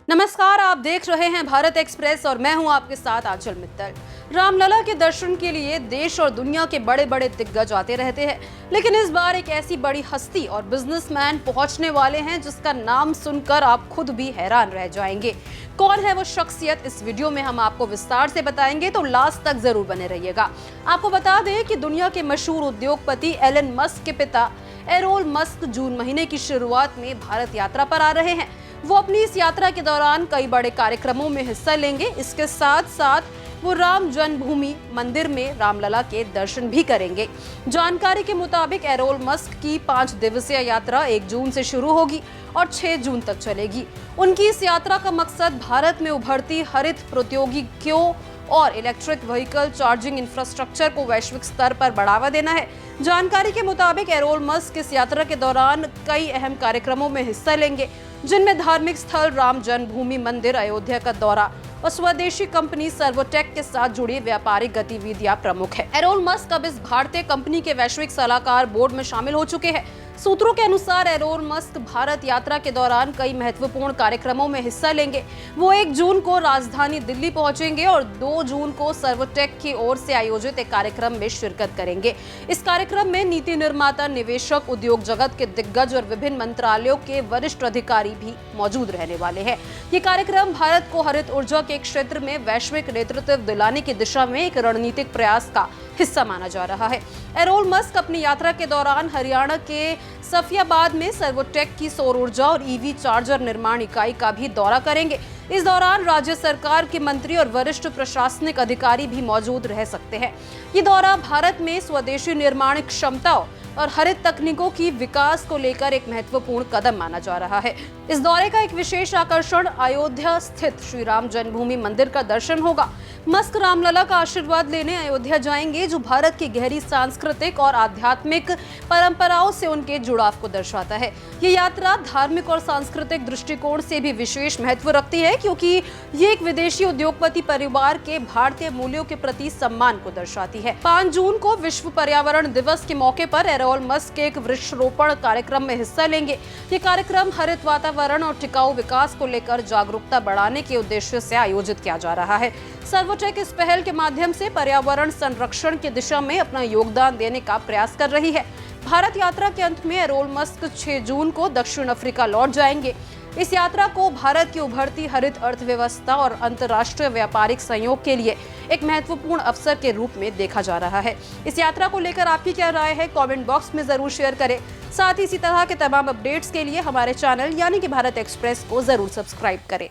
नमस्कार, आप देख रहे हैं भारत एक्सप्रेस और मैं हूं आपके साथ आंचल मित्तल। रामलला के दर्शन के लिए देश और दुनिया के बड़े बड़े दिग्गज आते रहते हैं, लेकिन इस बार एक ऐसी बड़ी हस्ती और बिजनेसमैन पहुंचने वाले हैं जिसका नाम सुनकर आप खुद भी हैरान रह जाएंगे। कौन है वो शख्सियत, इस वीडियो में हम आपको विस्तार से बताएंगे, तो लास्ट तक जरूर बने रहिएगा। आपको बता दें कि दुनिया के मशहूर उद्योगपति एलन मस्क के पिता एरोन मस्क जून महीने की शुरुआत में भारत यात्रा पर आ रहे हैं। वो अपनी इस यात्रा के दौरान कई बड़े कार्यक्रमों में हिस्सा लेंगे। इसके साथ साथ वो राम जन्मभूमि मंदिर में रामलला के दर्शन भी करेंगे। जानकारी के मुताबिक एरोन मस्क की 5 दिवसीय यात्रा 1 जून से शुरू होगी और 6 जून तक चलेगी। उनकी इस यात्रा का मकसद भारत में उभरती हरित प्रौद्योगिकियों और इलेक्ट्रिक व्हीकल चार्जिंग इंफ्रास्ट्रक्चर को वैश्विक स्तर पर बढ़ावा देना है। जानकारी के मुताबिक एरोन मस्क इस यात्रा के दौरान कई अहम कार्यक्रमों में हिस्सा लेंगे, जिनमें धार्मिक स्थल राम जन्मभूमि मंदिर, अयोध्या का दौरा और स्वदेशी कंपनी सर्वोटेक के साथ जुड़ी व्यापारिक गतिविधियां प्रमुख है। एरोन मस्क अब इस भारतीय कंपनी के वैश्विक सलाहकार बोर्ड में शामिल हो चुके हैं। सूत्रों के अनुसार एरोन मस्क भारत यात्रा के दौरान कई महत्वपूर्ण कार्यक्रमों में हिस्सा लेंगे। वो 1 जून को राजधानी दिल्ली पहुंचेंगे और 2 जून को सर्वोटेक की ओर से आयोजित एक कार्यक्रम में शिरकत करेंगे। इस कार्यक्रम में नीति निर्माता, निवेशक, उद्योग जगत के दिग्गज और विभिन्न मंत्रालयों के वरिष्ठ अधिकारी भी मौजूद रहने वाले हैं। ये कार्यक्रम भारत को हरित ऊर्जा के क्षेत्र में वैश्विक नेतृत्व दिलाने की दिशा में एक रणनीतिक प्रयास का हिस्सा माना जा रहा है। एरोन मस्क अपनी यात्रा के दौरान हरियाणा के सफियाबाद में सर्वोटेक की सौर ऊर्जा और ईवी चार्जर निर्माण इकाई का भी दौरा करेंगे। इस दौरान राज्य सरकार के मंत्री और वरिष्ठ प्रशासनिक अधिकारी भी मौजूद रह सकते हैं। ये दौरा भारत में स्वदेशी निर्माण क्षमताओं और हरित तकनीकों की विकास को लेकर एक महत्वपूर्ण कदम माना जा रहा है। इस दौरे का एक विशेष आकर्षण अयोध्या स्थित श्री राम जन्मभूमि मंदिर का दर्शन होगा। मस्क रामलला का आशीर्वाद लेने अयोध्या जाएंगे, जो भारत की गहरी सांस्कृतिक और आध्यात्मिक परंपराओं से उनके जुड़ाव को दर्शाता है। ये यात्रा धार्मिक और सांस्कृतिक दृष्टिकोण से भी विशेष महत्व रखती है, क्योंकि ये एक विदेशी उद्योगपति परिवार के भारतीय मूल्यों के प्रति सम्मान को दर्शाती है। 5 जून को विश्व पर्यावरण दिवस के मौके पर एरोन मस्क एक वृक्षारोपण कार्यक्रम में हिस्सा लेंगे। ये कार्यक्रम हरित वातावरण और टिकाऊ विकास को लेकर जागरूकता बढ़ाने के उद्देश्य से आयोजित किया जा रहा है। सर्वोटेक इस पहल के माध्यम से पर्यावरण संरक्षण की दिशा में अपना योगदान देने का प्रयास कर रही है। भारत यात्रा के अंत में एरोन मस्क 6 जून को दक्षिण अफ्रीका लौट जाएंगे। इस यात्रा को भारत की उभरती हरित अर्थव्यवस्था और अंतर्राष्ट्रीय व्यापारिक सहयोग के लिए एक महत्वपूर्ण अवसर के रूप में देखा जा रहा है। इस यात्रा को लेकर आपकी क्या राय है, कमेंट बॉक्स में जरूर शेयर करें। साथ ही इसी तरह के तमाम अपडेट्स के लिए हमारे चैनल यानी कि भारत एक्सप्रेस को जरूर सब्सक्राइब करें।